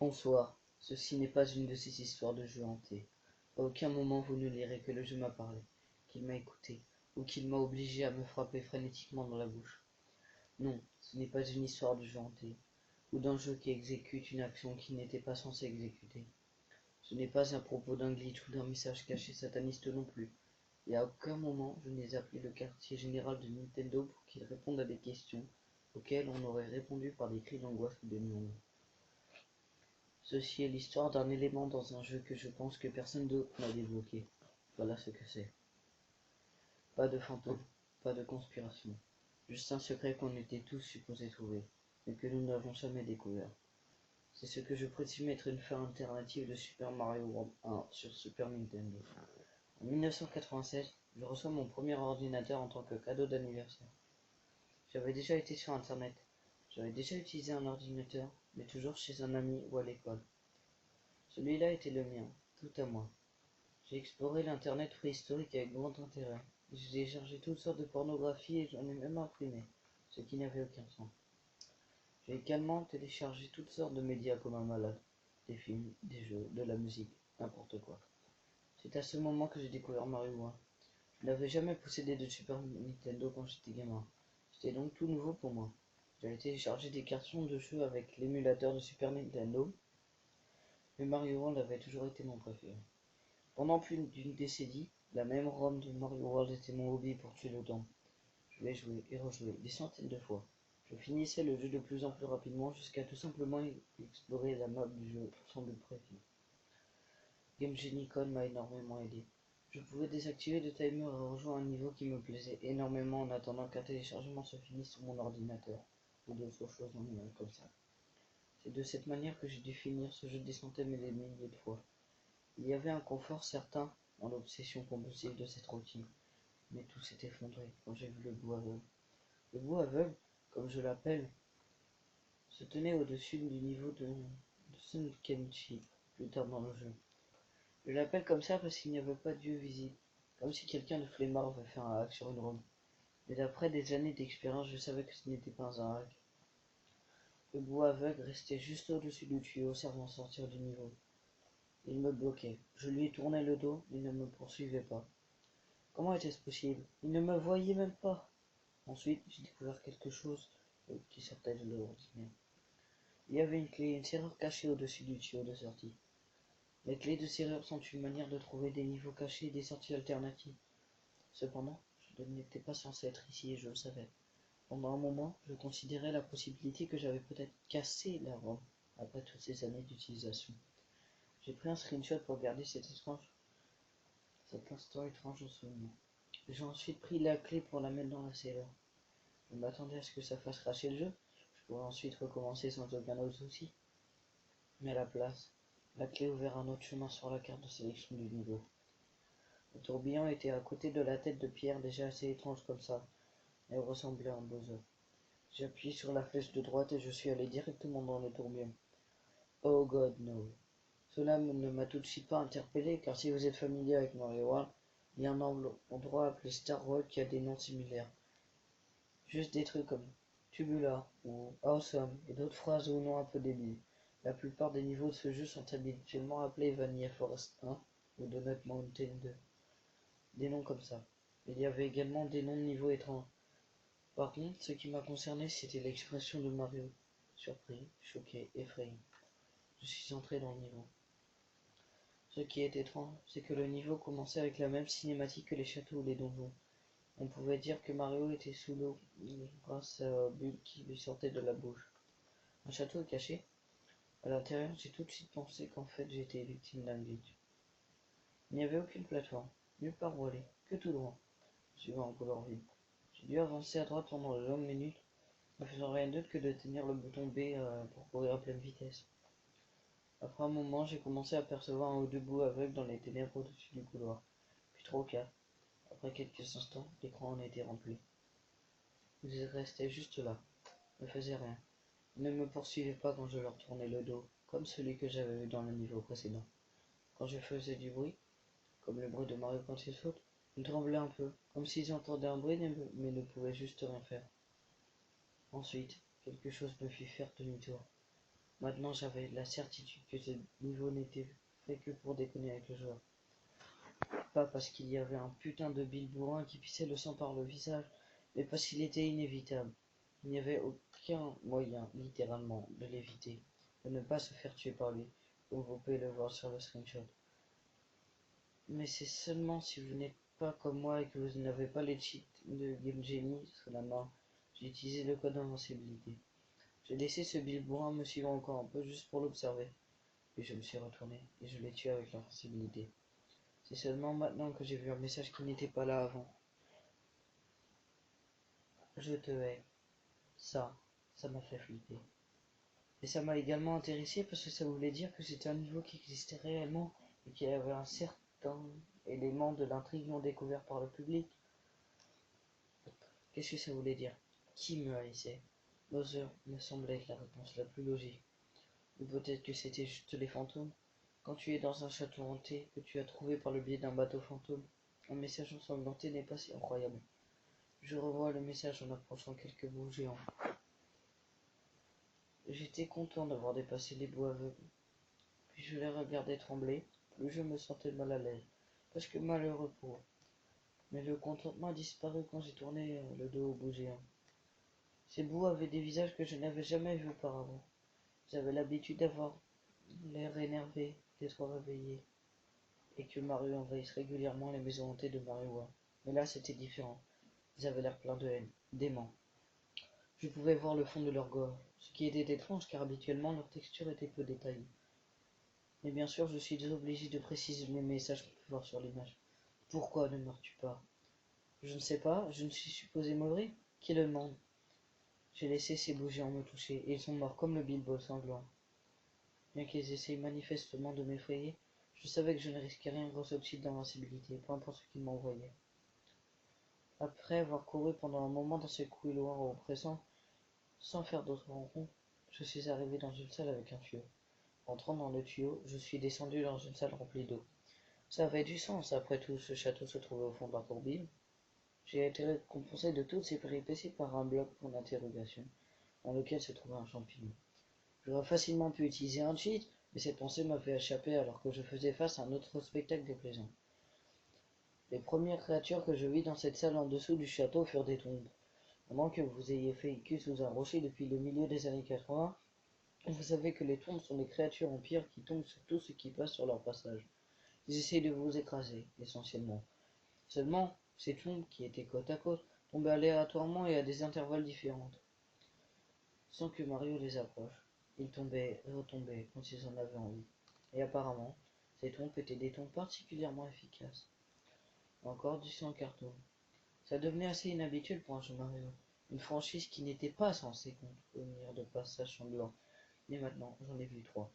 Bonsoir, ceci n'est pas une de ces histoires de jeux hantés. À aucun moment vous ne lirez que le jeu m'a parlé, qu'il m'a écouté, ou qu'il m'a obligé à me frapper frénétiquement dans la bouche. Non, ce n'est pas une histoire de jeu hanté, ou d'un jeu qui exécute une action qui n'était pas censé exécuter. Ce n'est pas à propos d'un glitch ou d'un message caché sataniste non plus, et à aucun moment je n'ai appelé le quartier général de Nintendo pour qu'il réponde à des questions auxquelles on aurait répondu par des cris d'angoisse ou des miaulements. Ceci est l'histoire d'un élément dans un jeu que je pense que personne d'autre n'a débloqué. Voilà ce que c'est. Pas de fantôme, pas de conspiration. Juste un secret qu'on était tous supposés trouver, mais que nous n'avons jamais découvert. C'est ce que je présume être une fin alternative de Super Mario World 1 sur Super Nintendo. En 1996, je reçois mon premier ordinateur en tant que cadeau d'anniversaire. J'avais déjà été sur internet. J'avais déjà utilisé un ordinateur, mais toujours chez un ami ou à l'école. Celui-là était le mien, tout à moi. J'ai exploré l'internet préhistorique avec grand intérêt. J'ai téléchargé toutes sortes de pornographie et j'en ai même imprimé, ce qui n'avait aucun sens. J'ai également téléchargé toutes sortes de médias comme un malade, des films, des jeux, de la musique, n'importe quoi. C'est à ce moment que j'ai découvert Mario 1. Je n'avais jamais possédé de Super Nintendo quand j'étais gamin. C'était donc tout nouveau pour moi. J'avais téléchargé des cartons de jeux avec l'émulateur de Super Nintendo, mais Mario World avait toujours été mon préféré. Pendant plus d'une décennie, la même ROM de Mario World était mon hobby pour tuer le temps. Je l'ai joué et rejoué des centaines de fois. Je finissais le jeu de plus en plus rapidement jusqu'à tout simplement explorer la map du jeu sans but précis. Game Genie Code m'a énormément aidé. Je pouvais désactiver le timer et rejoindre un niveau qui me plaisait énormément en attendant qu'un téléchargement se finisse sur mon ordinateur, ou d'autres choses comme ça. C'est de cette manière que j'ai dû finir ce jeu des centaines et des milliers de fois. Il y avait un confort certain dans l'obsession compulsive de cette routine, mais tout s'est effondré quand j'ai vu le bout aveugle. Le bout aveugle, comme je l'appelle, se tenait au-dessus du niveau de Sun Kenshi, plus tard dans le jeu. Je l'appelle comme ça parce qu'il n'y avait pas de dieu visible, comme si quelqu'un de flemmard avait fait un hack sur une ROM. Mais d'après des années d'expérience, je savais que ce n'était pas un hack. Le bout aveugle restait juste au-dessus du tuyau servant à sortir du niveau. Il me bloquait. Je lui tournais le dos, il ne me poursuivait pas. Comment était-ce possible? Il ne me voyait même pas. Ensuite, j'ai découvert quelque chose qui sortait de l'ordinaire. Il y avait une clé, une serrure cachée au-dessus du tuyau de sortie. Les clés de serrure sont une manière de trouver des niveaux cachés et des sorties alternatives. Cependant, je n'étais pas censé être ici et je le savais. Pendant un moment, je considérais la possibilité que j'avais peut-être cassé la ROM après toutes ces années d'utilisation. J'ai pris un screenshot pour garder cet instant étrange en souvenir. J'ai ensuite pris la clé pour la mettre dans la serrure. Je m'attendais à ce que ça fasse cracher le jeu. Je pourrais ensuite recommencer sans aucun autre souci. Mais à la place, la clé ouvert un autre chemin sur la carte de sélection du niveau. Le tourbillon était à côté de la tête de pierre déjà assez étrange comme ça. Elle ressemblait à un Bowser. J'ai appuyé sur la flèche de droite et je suis allé directement dans le tourbillon. Oh God no. Cela ne m'a tout de suite pas interpellé car si vous êtes familier avec Mario World, il y a un endroit appelé Star World qui a des noms similaires. Juste des trucs comme Tubular ou Awesome et d'autres phrases ou noms un peu débiles. La plupart des niveaux de ce jeu sont habituellement appelés Vanilla Forest 1 ou Donut Mountain 2. Des noms comme ça. Il y avait également des noms de niveaux étranges. Par contre, ce qui m'a concerné, c'était l'expression de Mario. Surpris, choqué, effrayé. Je suis entré dans le niveau. Ce qui est étrange, c'est que le niveau commençait avec la même cinématique que les châteaux ou les donjons. On pouvait dire que Mario était sous l'eau grâce à la bulle qui lui sortait de la bouche. Un château caché. À l'intérieur, j'ai tout de suite pensé qu'en fait j'étais victime d'un glitch. Il n'y avait aucune plateforme, nulle part où aller, que tout droit, suivant un couloir vide. J'ai dû avancer à droite pendant de longues minutes, ne faisant rien d'autre que de tenir le bouton B pour courir à pleine vitesse. Après un moment, j'ai commencé à percevoir un ou deux bouts aveugles dans les ténèbres au-dessus du couloir, puis 3 ou 4. Après quelques instants, l'écran en était rempli. Ils restaient juste là, ne faisaient rien. Ils ne me poursuivaient pas quand je leur tournais le dos, comme celui que j'avais vu dans le niveau précédent. Quand je faisais du bruit, comme le bruit de Mario quand il saute, ils tremblaient un peu, comme s'ils entendaient un bruit mais ne pouvaient juste rien faire. Ensuite, quelque chose me fit faire demi-tour. Maintenant, j'avais la certitude que ce niveau n'était fait que pour déconner avec le joueur. Pas parce qu'il y avait un putain de Bill bourrin qui pissait le sang par le visage, mais parce qu'il était inévitable. Il n'y avait aucun moyen, littéralement, de l'éviter, de ne pas se faire tuer par lui, comme vous pouvez le voir sur le screenshot. Mais c'est seulement si vous n'êtes pas comme moi et que vous n'avez pas les cheats de Game Genie sous la main, j'ai utilisé le code d'invincibilité. J'ai laissé ce Bill bourrin me suivre encore un peu juste pour l'observer. Puis je me suis retourné et je l'ai tué avec l'invincibilité. C'est seulement maintenant que j'ai vu un message qui n'était pas là avant. Je te hais. Ça m'a fait flipper. Et ça m'a également intéressé parce que ça voulait dire que c'était un niveau qui existait réellement et qu'il y avait un certain élément de l'intrigue non découvert par le public. Qu'est-ce que ça voulait dire? Qui me haïssait? Bowser me semblait être la réponse la plus logique. Ou peut-être que c'était juste les fantômes. Quand tu es dans un château hanté que tu as trouvé par le biais d'un bateau fantôme, un message ensanglanté n'est pas si incroyable. Je revois le message en approchant quelques bouts géants. J'étais content d'avoir dépassé les bouts aveugles. Puis je les regardais trembler, plus je me sentais mal à l'aise, parce que malheureux pour eux. Mais le contentement a disparu quand j'ai tourné le dos au bout géant. Ces bouts avaient des visages que je n'avais jamais vus auparavant. J'avais l'habitude d'avoir l'air énervé, d'être réveillé, et que Mario envahisse régulièrement les maisons hantées de Mario World. Mais là, c'était différent. Ils avaient l'air plein de haine, d'aimant. Je pouvais voir le fond de leur gorge, ce qui était étrange car habituellement leur texture était peu détaillée. Mais bien sûr, je suis obligé de préciser les messages qu'on peut voir sur l'image. Pourquoi ne meurs-tu pas? Je ne sais pas, je ne suis supposé mourir? Qui le demande? J'ai laissé ces bougies en me toucher, et ils sont morts comme le bilbol sanglant. Bien qu'ils essayent manifestement de m'effrayer, je savais que je ne risquais rien grâce au cheat d'invincibilité, peu importe ce qu'ils m'envoyaient. Après avoir couru pendant un moment dans ce couloir oppressant, sans faire d'autres rencontres, je suis arrivé dans une salle avec un tuyau. Entrant dans le tuyau, je suis descendu dans une salle remplie d'eau. Ça avait du sens, après tout, ce château se trouvait au fond d'un tourbillon. J'ai été récompensé de toutes ces péripéties par un bloc pour d'interrogation, dans lequel se trouvait un champignon. J'aurais facilement pu utiliser un cheat, mais cette pensée m'a fait échapper alors que je faisais face à un autre spectacle déplaisant. Les premières créatures que je vis dans cette salle en dessous du château furent des tombes. À moins que vous ayez vécu sous un rocher depuis le milieu des années 80, vous savez que les tombes sont des créatures en pierre qui tombent sur tout ce qui passe sur leur passage. Ils essayent de vous écraser, essentiellement. Seulement, ces tombes, qui étaient côte à côte, tombaient aléatoirement et à des intervalles différents, sans que Mario les approche. Ils tombaient et retombaient quand ils en avaient envie. Et apparemment, ces tombes étaient des tombes particulièrement efficaces. Encore du sang carton. Ça devenait assez inhabituel pour un jeu Mario. Une franchise qui n'était pas censée contenir de passages sanglants. Mais maintenant, j'en ai vu 3.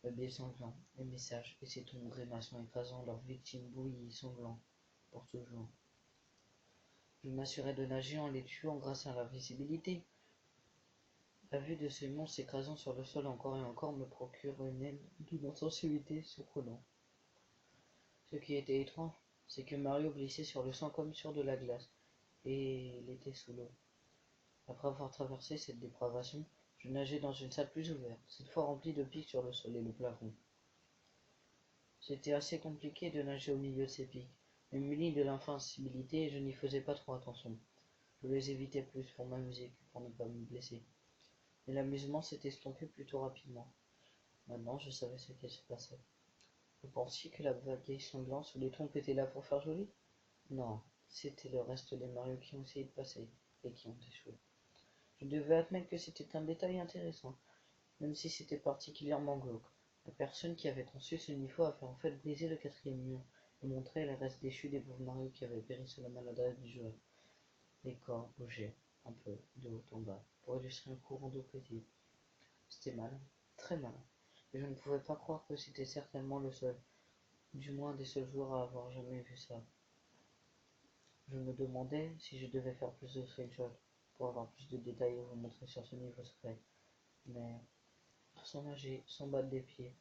Le biais sanglant, les messages et ces tombes grimaçant écrasant leurs victimes bouillies sanglants pour toujours. Je m'assurais de nager en les tuant grâce à la visibilité. La vue de ces monstres s'écrasant sur le sol encore et encore me procure une aile d'une intensité surprenante. Ce qui était étrange, c'est que Mario glissait sur le sang comme sur de la glace, et il était sous l'eau. Après avoir traversé cette dépravation, je nageais dans une salle plus ouverte, cette fois remplie de pics sur le sol et le plafond. C'était assez compliqué de nager au milieu de ces pics, mais muni de l'invincibilité, je n'y faisais pas trop attention. Je les évitais plus pour m'amuser que pour ne pas me blesser. Mais l'amusement s'est estompé plutôt rapidement. Maintenant, je savais ce qu'il se passait. Vous pensiez que la baguette sanglante sous les trompes était là pour faire joli? Non, c'était le reste des Mario qui ont essayé de passer, et qui ont échoué. Je devais admettre que c'était un détail intéressant, même si c'était particulièrement glauque. La personne qui avait conçu ce niveau avait en fait brisé le quatrième mur, et montré les restes déchus des pauvres Mario qui avaient péri sous la maladresse du joueur. Les corps bougeaient, un peu, de haut en bas, pour illustrer un courant d'eau paisible. C'était malin, très malin, et je ne pouvais pas croire que c'était certainement le seul, du moins des seuls joueurs à avoir jamais vu ça. Je me demandais si je devais faire plus de screenshots pour avoir plus de détails à vous montrer sur ce niveau secret. Mais, sans nager, sans battre des pieds,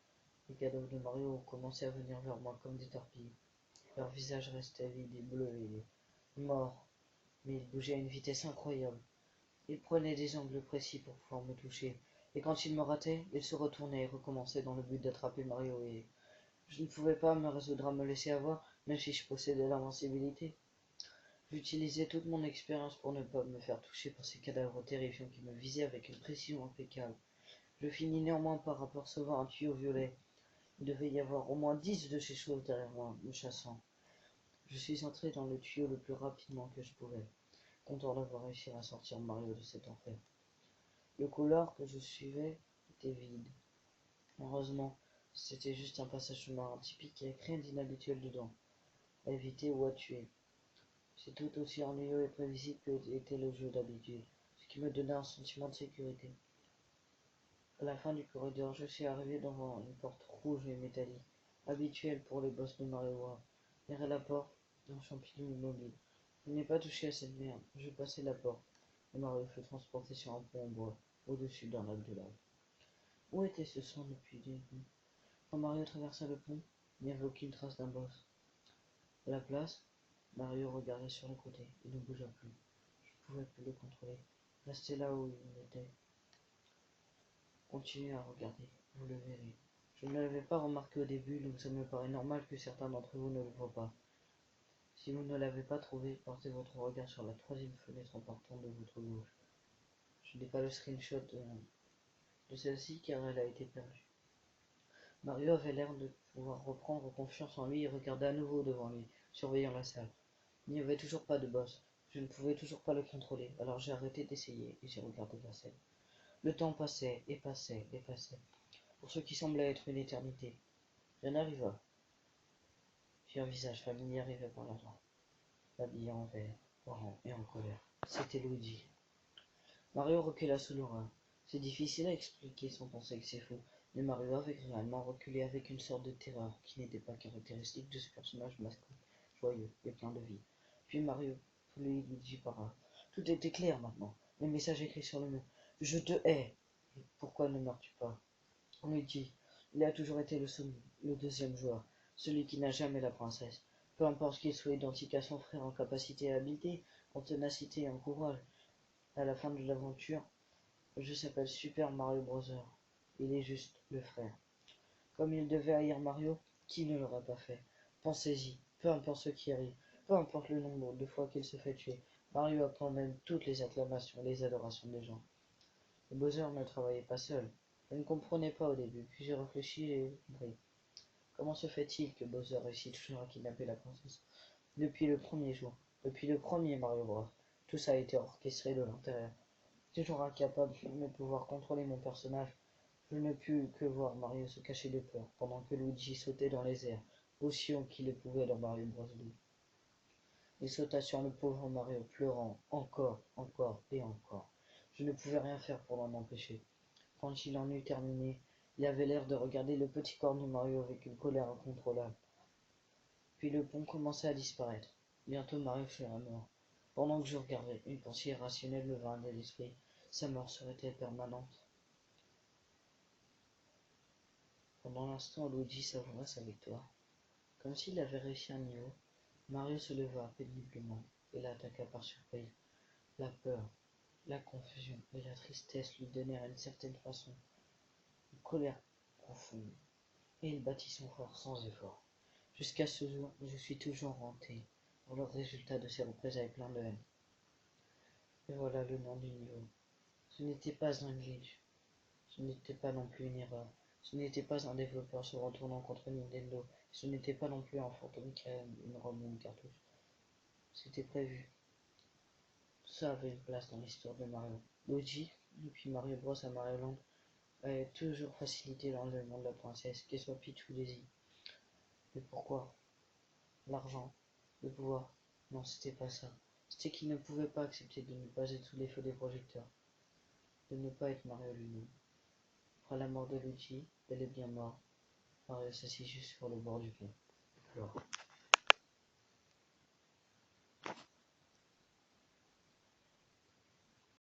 les cadeaux de Mario ont commencé à venir vers moi comme des torpilles. Leur visage restait vide et bleu et mort, mais ils bougeaient à une vitesse incroyable. Ils prenaient des angles précis pour pouvoir me toucher, Et quand il me ratait, il se retournait et recommençait dans le but d'attraper Mario et je ne pouvais pas me résoudre à me laisser avoir, même si je possédais l'invincibilité. J'utilisais toute mon expérience pour ne pas me faire toucher par ces cadavres terrifiants qui me visaient avec une précision impeccable. Je finis néanmoins par apercevoir un tuyau violet. Il devait y avoir au moins 10 de ces choses derrière moi, me chassant. Je suis entré dans le tuyau le plus rapidement que je pouvais, content d'avoir réussi à sortir Mario de cet enfer. Le couloir que je suivais était vide. Heureusement, c'était juste un passage sous-marin typique avec rien d'inhabituel dedans, à éviter ou à tuer. C'est tout aussi ennuyeux et prévisible que était le jeu d'habitude, ce qui me donnait un sentiment de sécurité. À la fin du corridor, je suis arrivé devant une porte rouge et métallique, habituelle pour les boss de Mario World. Derrière la porte, un champignon immobile. Je n'ai pas touché à cette merde. Je passai la porte, et Mario fut transporté sur un pont en bois, au-dessus d'un lac de lave. Où était ce sang depuis le début? Quand Mario traversa le pont, il n'y avait aucune trace d'un boss. À la place, Mario regardait sur le côté et ne bougea plus. Je ne pouvais plus le contrôler. Restez là où il était. Continuez à regarder, vous le verrez. Je ne l'avais pas remarqué au début, donc ça me paraît normal que certains d'entre vous ne le voient pas. Si vous ne l'avez pas trouvé, portez votre regard sur la troisième fenêtre en partant de votre gauche. Je n'ai pas le screenshot de celle-ci car elle a été perdue. Mario avait l'air de pouvoir reprendre confiance en lui et regarda à nouveau devant lui, surveillant la salle. Il n'y avait toujours pas de boss. Je ne pouvais toujours pas le contrôler, alors j'ai arrêté d'essayer et j'ai regardé la scène. Le temps passait et passait et passait, pour ce qui semblait être une éternité. Rien n'arriva. Puis un visage familier arrivait par la droite, habillé en vert, orange et en colère. C'était Luigi. Mario recula sous l'horreur. C'est difficile à expliquer sans penser que c'est fou, mais Mario avait réellement reculé avec une sorte de terreur qui n'était pas caractéristique de ce personnage masqué, joyeux et plein de vie. Puis Mario, puis Luigi para. Tout était clair maintenant. Le message écrit sur le mur. Je te hais. Et pourquoi ne meurs-tu pas? Luigi, il a toujours été le deuxième joueur, celui qui n'a jamais la princesse. Peu importe qu'il soit identique à son frère en capacité et habileté, en ténacité et en courage. À la fin de l'aventure, le jeu s'appelle Super Mario Bros. Il est juste le frère. Comme il devait haïr Mario, qui ne l'aurait pas fait? Pensez-y, peu importe ce qui arrive, peu importe le nombre de fois qu'il se fait tuer, Mario a quand même toutes les acclamations et les adorations des gens. Et Bowser ne travaillait pas seul. Je ne comprenais pas au début, puis j'ai réfléchi et j'ai compris. Comment se fait-il que Bowser réussit toujours à kidnapper la princesse? Depuis le premier jour, depuis le premier Mario Bros. Tout ça a été orchestré de l'intérieur. Toujours incapable de pouvoir contrôler mon personnage, je ne pus que voir Mario se cacher de peur, pendant que Luigi sautait dans les airs, aussi haut qu'il le pouvait dans Mario Bros. 2. Il sauta sur le pauvre Mario, pleurant encore, encore et encore. Je ne pouvais rien faire pour l'en empêcher. Quand il en eut terminé, il avait l'air de regarder le petit corps de Mario avec une colère incontrôlable. Puis le pont commença à disparaître. Bientôt Mario serait mort. Pendant que je regardais, une pensée irrationnelle me vint à l'esprit. Sa mort serait-elle permanente? Pendant l'instant, Luigi savoura sa victoire. Comme s'il avait réussi un niveau, Mario se leva péniblement et l'attaqua par surprise. La peur, la confusion et la tristesse lui donnèrent une certaine façon, une colère profonde, et il battit son corps sans effort. Jusqu'à ce jour, je suis toujours hanté pour le résultat de ces représailles plein de haine. Et voilà le nom du niveau. Ce n'était pas un glitch, ce n'était pas non plus une erreur, ce n'était pas un développeur se retournant contre Nintendo, ce n'était pas non plus un fantôme qui a une ROM ou une cartouche. C'était prévu. Tout ça avait une place dans l'histoire de Mario. Luigi, depuis Mario Bros à Mario Land, avait toujours facilité l'enlèvement de la princesse, qu'elle soit Peach ou Daisy. Mais pourquoi? L'argent, le pouvoir? Non, c'était pas ça. C'était qu'il ne pouvait pas accepter de ne pas être sous les feux des projecteurs, de ne pas être Mario lui-même. Après la mort de Luigi, elle est bien mort. Mario s'assit juste sur le bord du pont. Alors,